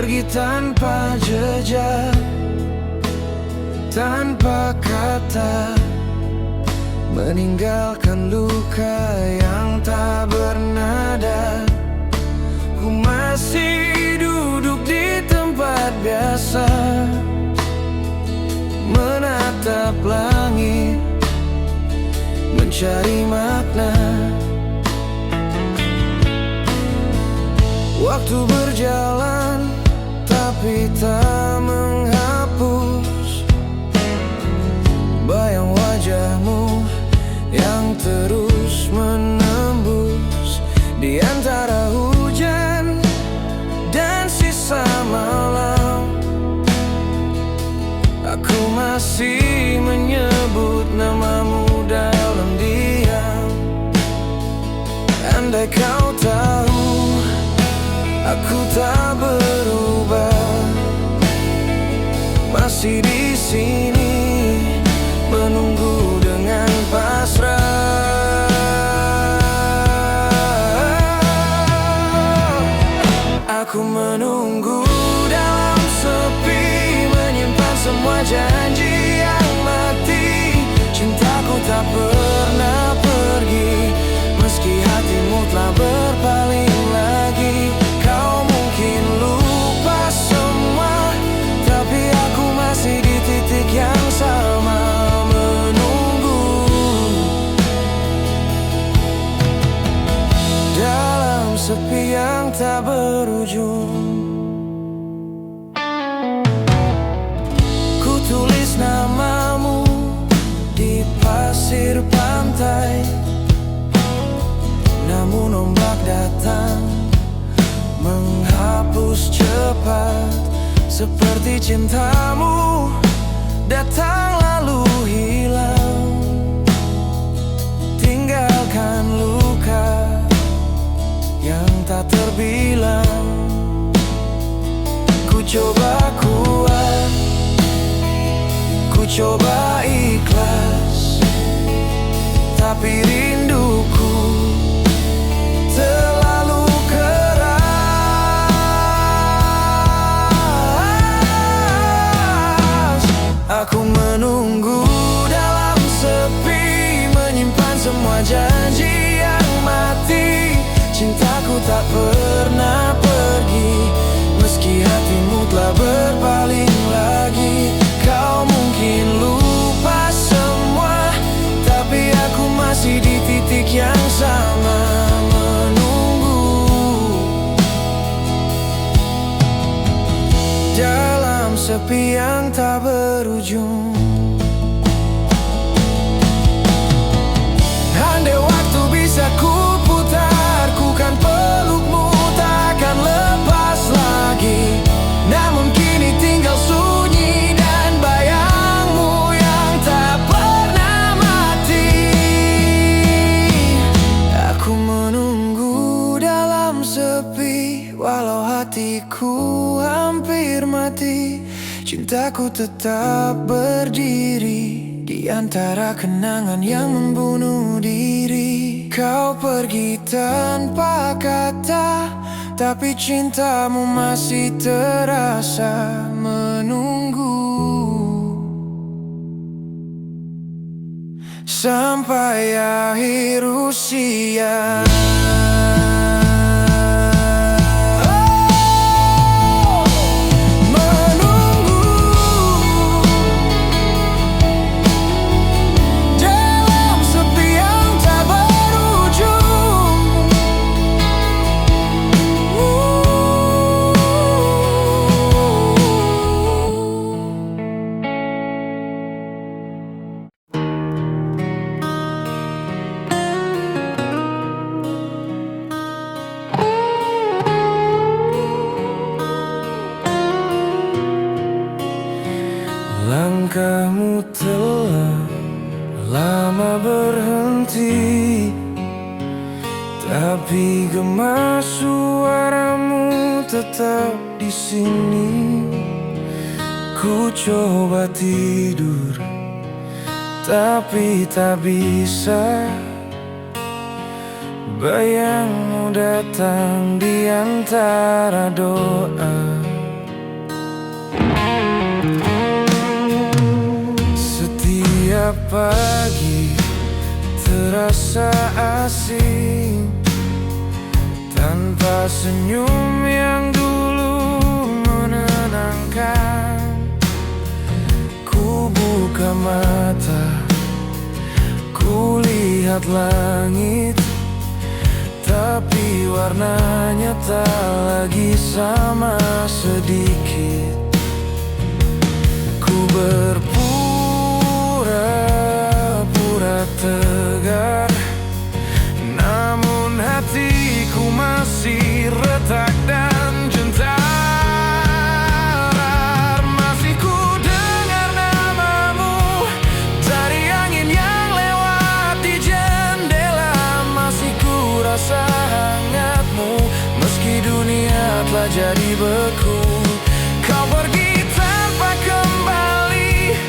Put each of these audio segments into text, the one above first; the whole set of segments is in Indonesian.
pergi tanpa jejak, tanpa kata, meninggalkan luka yang tak bernada. Ku masih duduk di tempat biasa, menatap langit, mencari makna. Waktu berjalan tapi tak menghapus bayang wajahmu yang terus menembus di antara hujan dan sisa malam. Aku masih menyebut namamu dalam diam. Andai kau tahu, aku tak berubah, masih di sini menunggu dengan pasrah. Aku menunggu dalam sepi, menyimpan semua janji yang mati. Cintaku tak pernah pergi, meski hatimu telah berpaling lagi. Kau mungkin lupa semua, tapi aku masih di titik yang sama, menunggu dalam sepi yang tak berujung. Ku tulis namamu di pasir pantai, namun ombak datang menghapus cepat. Seperti cintamu datang lalu hilang, tinggalkan luka yang tak terbilang. Ku coba kuat, ku coba ikhlas, tapi rinduku terlalu keras. Aku menunggu dalam sepi, menyimpan semua janji yang mati. Cintaku tak pernah pergi, meski hatimu telah berpaling lagi. Kau mungkin lupa semua, tapi aku masih di titik yang sama, menunggu dalam sepi yang tak berujung. Andai waktu bisa ku putar, ku kan pelukmu, takkan lepas lagi. Namun kini tinggal sunyi dan bayangmu yang tak pernah mati. Aku menunggu dalam sepi, walau hatiku hampir mati. Cintaku tetap berdiri di antara kenangan yang membunuh diri. Kau pergi tanpa kata, tapi cintamu masih terasa menunggu sampai akhir usia. Langkahmu telah lama berhenti, tapi gema suaramu tetap di sini. Ku coba tidur, tapi tak bisa. Bayangmu datang di antara doa. pagi terasa asing tanpa senyum yang dulu menenangkan. Ku buka mata, ku lihat langit, tapi warnanya tak lagi sama sedikit. Ku berpura-pura tegar, namun hatiku masih retak dan gentar. Masih ku dengar namamu dari angin yang lewat di jendela. Masih ku rasa hangatmu meski dunia telah jadi beku. Kau pergi tanpa kembali,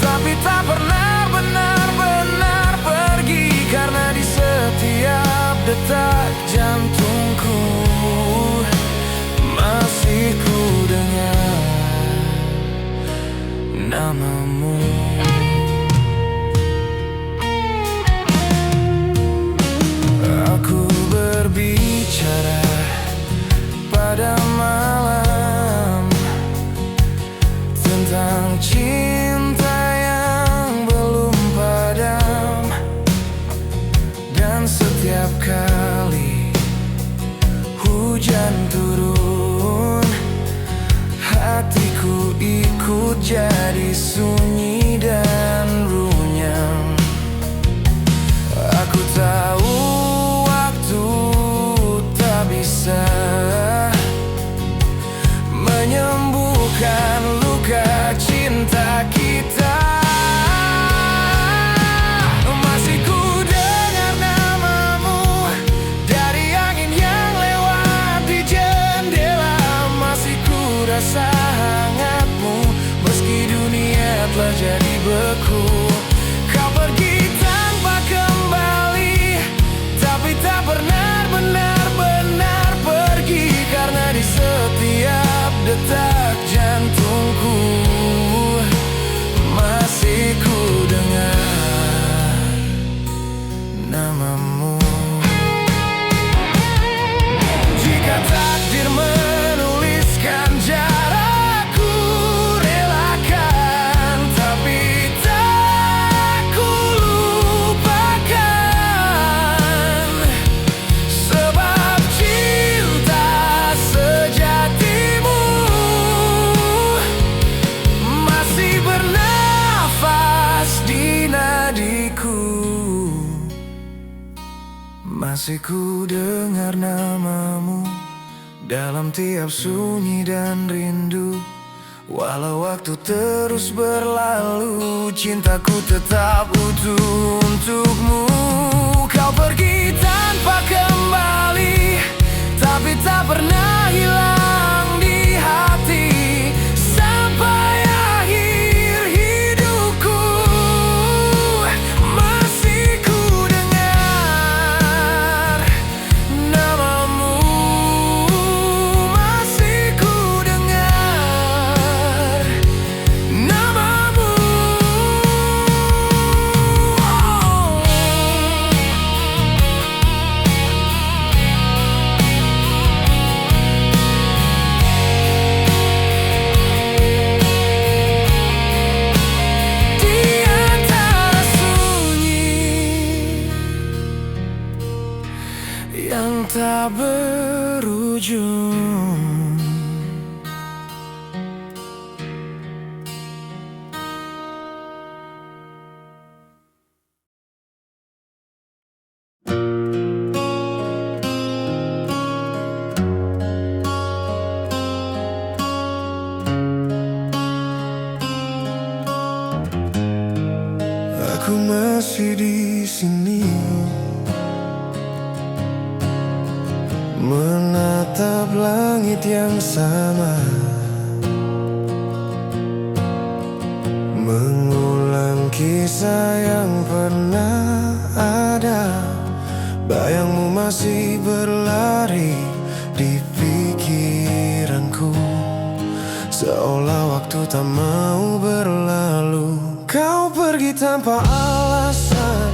tapi tak pernah benar-benar pergi. Karena di setiap detak jantungku masih ku dengar namamu. Aku berbicara pada malam tentang cinta yang belum padam. Dan setiap kali hujan turun, hatiku ikut jadi sunyi dan runyam. Aku tahu waktu tak bisa menyembuhkan luka cinta kita. Masih ku dengar namamu dari angin yang lewat di jendela. Masih ku rasa hangatmu meski dunia telah jadi beku. Kau pergi tanpa kembali, tapi tak pernah benar-benar pergi. Karena di setiap detak jantungku masih ku dengar namamu. Jika takdir menuliskan jarak, ku relakan, tapi tak ku lupakan. Sebab cinta sejatimu masih bernafas di nadiku. Masih ku dengar namamu dalam tiap sunyi dan rindu. Walau waktu terus berlalu, cintaku tetap utuh untukmu. Kau pergi tanpa kembali, tapi tak pernah hilang di hati sampai akhir hidupku. Masih ku dengar namamu, masih ku dengar namamu. Di antara sunyi yang tak berujung, aku masih di sini menatap langit yang sama, mengulang kisah yang pernah ada. Bayangmu masih berlari di pikiranku, seolah waktu tak mau berlalu. Kau pergi pergi tanpa alasan,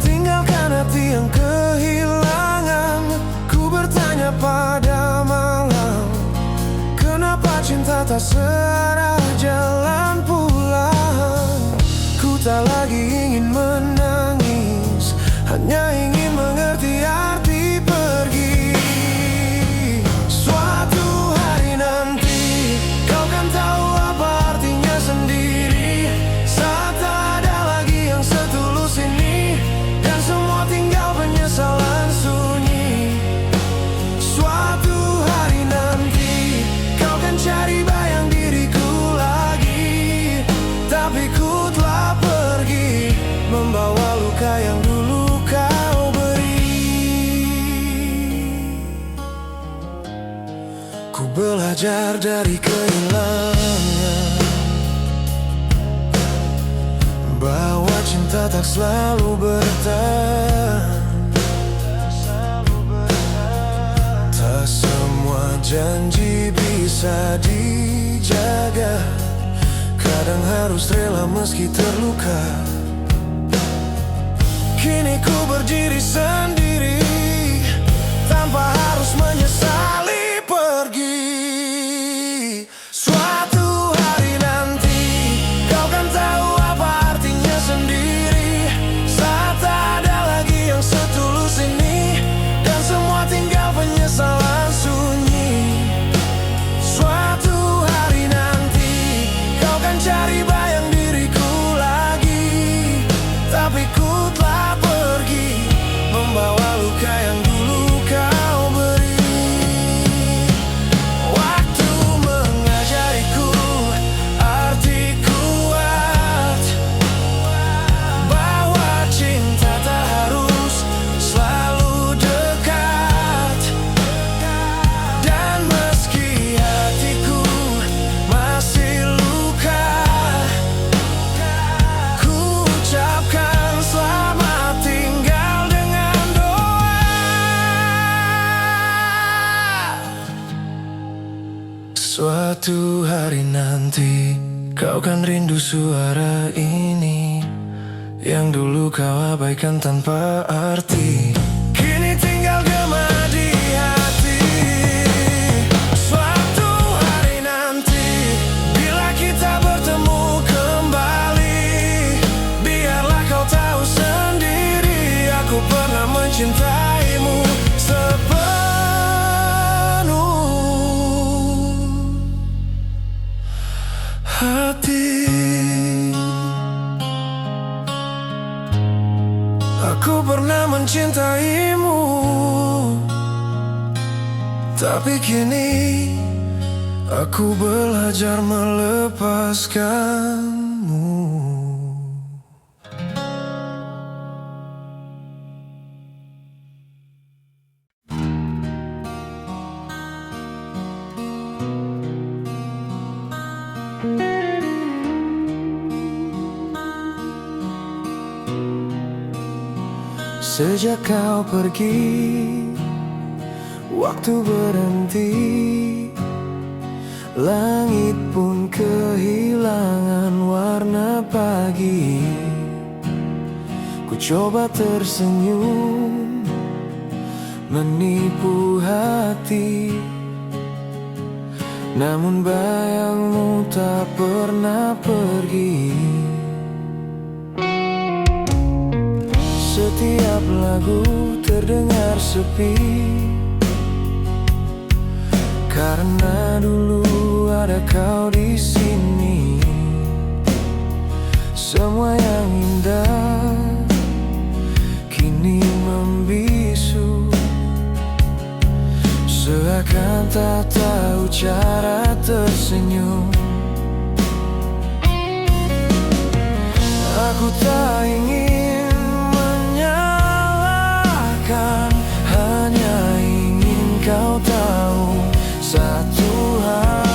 tinggalkan hati yang kehilangan. Ku bertanya pada malam, kenapa cinta tak searah jalan pulang. Ku tak lagi ingin menangis, hanya ingin mengerti arti pergi. Suatu hari nanti kau kan tahu apa artinya sendiri, saat tak ada lagi yang setulus ini, dan semua tinggal penyesalan sunyi. Suatu hari nanti kau kan cari bayang diriku lagi, tapi ku telah pergi, membawa luka yang dulu kau beri. Ku belajar dari kehilangan, bahwa cinta tak selalu bertahan. Tak semua janji bisa dijaga, kadang harus rela meski terluka. Kini ku berdiri sendiri, tanpa harus menyesali pergi. Suatu hari nanti kau kan tahu apa artinya sendiri, saat tak ada lagi yang setulus ini, dan semua tinggal penyesalan sunyi. Suatu hari nanti kau kan cari bayang diriku lagi, tapi ku telah pergi, membawa luka yang dulu kau beri. Waktu mengajariku arti kuat, bahwa cinta tak harus selalu dekat. Dan meski hatiku masih luka, ku ucapkan selamat tinggal dengan doa. Suatu hari nanti kau kan rindu suara ini, yang dulu kau abaikan tanpa arti, kini tinggal gema di hati. Suatu hari nanti bila kita bertemu kembali, biarlah kau tahu sendiri, aku pernah mencintaimu sepenuh hati. Aku pernah mencintaimu, tapi kini aku belajar melepaskanmu. Sejak kau pergi, waktu berhenti, langit pun kehilangan warna pagi. Ku coba tersenyum, menipu hati, namun bayangmu tak pernah pergi. Setiap lagu terdengar sepi, karena dulu ada kau di sini. Semua yang indah kini membisu, seakan tak tahu cara tersenyum. Aku tak ingin menyalahkan, hanya ingin kau tahu satu hal.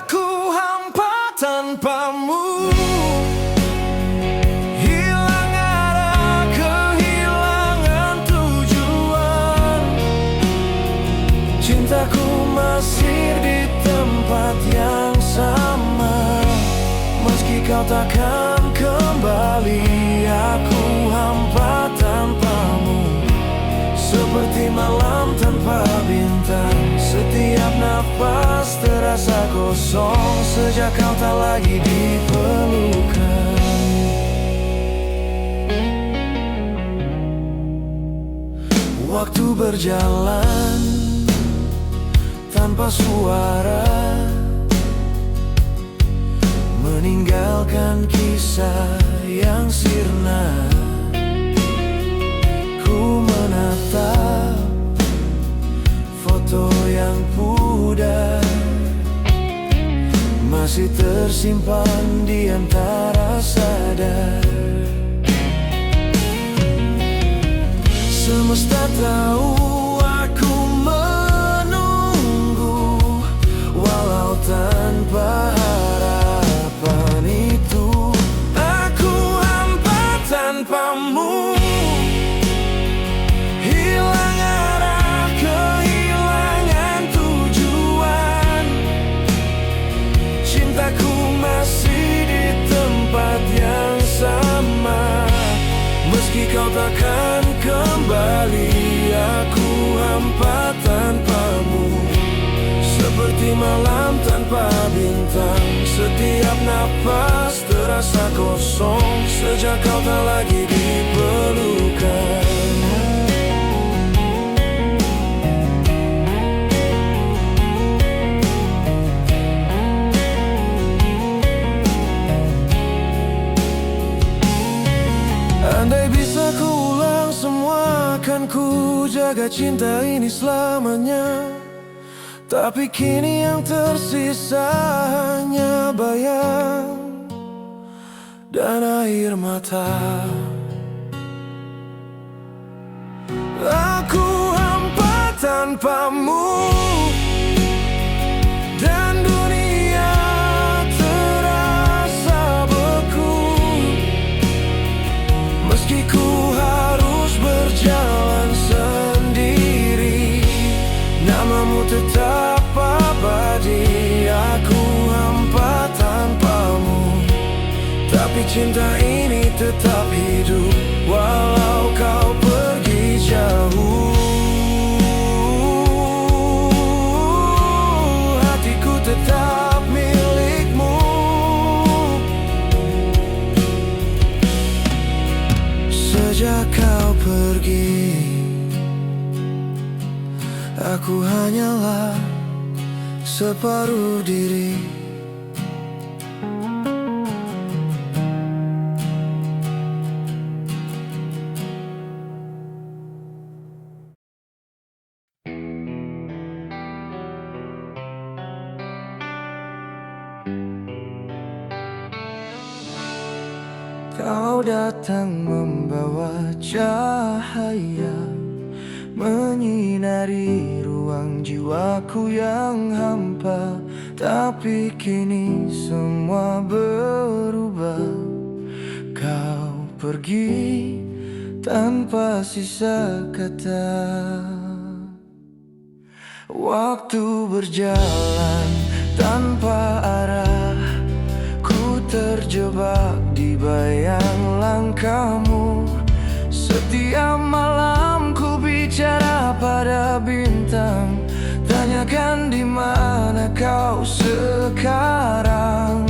Aku hampa tanpamu, hilang arah, kehilangan tujuan. Cintaku masih di tempat yang sama. kau takkan kembali. Aku hampa tanpamu, seperti malam tanpa bintang. Setiap nafas terasa kosong sejak kau tak lagi diperlukan. Waktu berjalan tanpa suara, meninggalkan kisah yang sirna. Ku menatap foto yang pudar, masih tersimpan di antara sadar. Semesta tahu aku menunggu, walau tanpa harapan itu. Aku hampa tanpamu, hilang arah, kehilangan tujuan. Cintaku masih di tempat yang sama, meski kau takkan kembali. Aku hampa tanpamu, seperti malam tanpa bintang. Setiap nafas terasa kosong sejak kau tak lagi diperlukan. Andai bisa ku ulang semua, akan ku jaga cinta ini selamanya. Tapi kini yang tersisa hanya bayang dan air mata. Aku hampa tanpamu, dan dunia terasa beku. Meski ku harus berjalan sendiri, namamu tetap abadi. Aku hampa tanpamu, tapi cinta ini tetap hidup walau kau pergi jauh. Hatiku tetap milikmu, sejak kau pergi. Aku hanyalah separuh diri. Kau datang membawa cahaya, menyinari ruang jiwaku yang hampa. Tapi kini semua berubah. Kau pergi tanpa sisa kata. Waktu berjalan tanpa arah, ku terjebak di bayang langkahmu. Setiap malam ku bicara pada bintang, tanyakan di mana kau sekarang.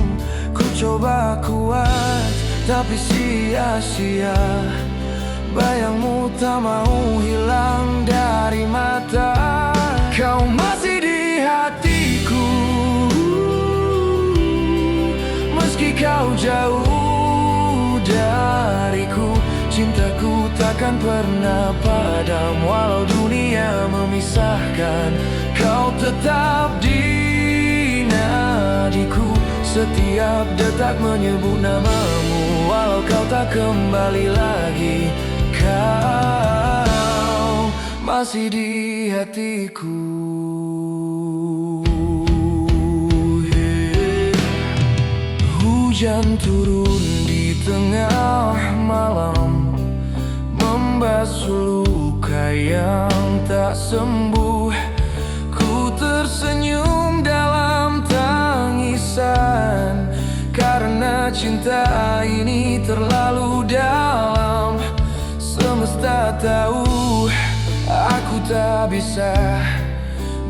Ku coba kuat tapi sia-sia, bayangmu tak mau hilang dari mata. Kau masih di hatiku, meski kau jauh dariku. Cintaku takkan pernah padam, walau dunia memisahkan. Kau tetap di nadiku, setiap detak menyebut namamu. Walau kau tak kembali lagi, kau masih di hatiku. Hujan turun di tengah malam, membasuh luka yang tak sembuh. Ku tersenyum dalam tangisan, karena cinta ini terlalu dalam. Semesta tahu aku tak bisa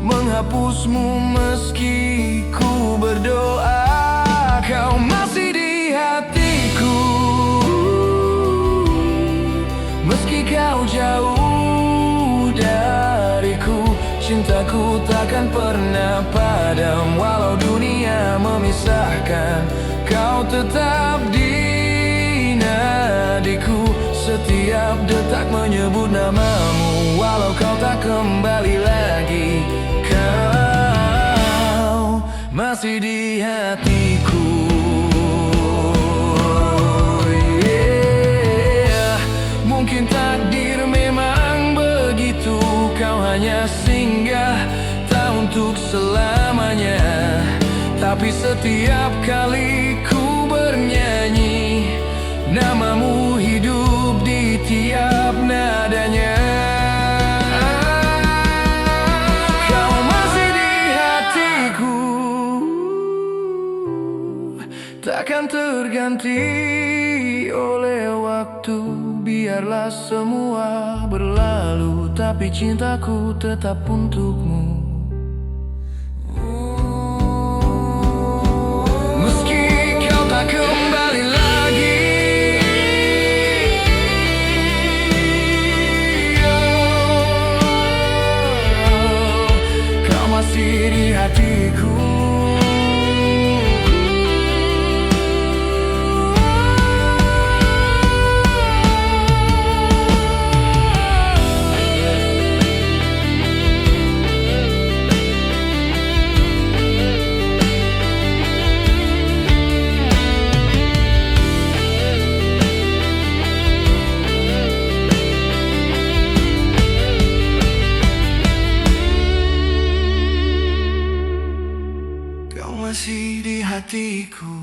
menghapusmu meski ku berdoa. Kau masih di hatiku, meski kau jauh dariku. Cintaku takkan pernah padam, walau dunia memisahkan. Kau tetap di nadiku, setiap detak menyebut namamu. Walau kau tak kembali lagi, kau masih di hatiku. Mungkin takdir memang begitu, kau hanya singgah tak untuk selamanya. Tapi setiap kali ku bernyanyi, namamu hidup di tiap nadanya. Kau masih di hatiku, takkan terganti oleh waktu. Biarlah semua berlalu, tapi cintaku tetap untukmu. Meski kau tak kembali lagi, kau masih di hatiku. Kau masih di hatiku.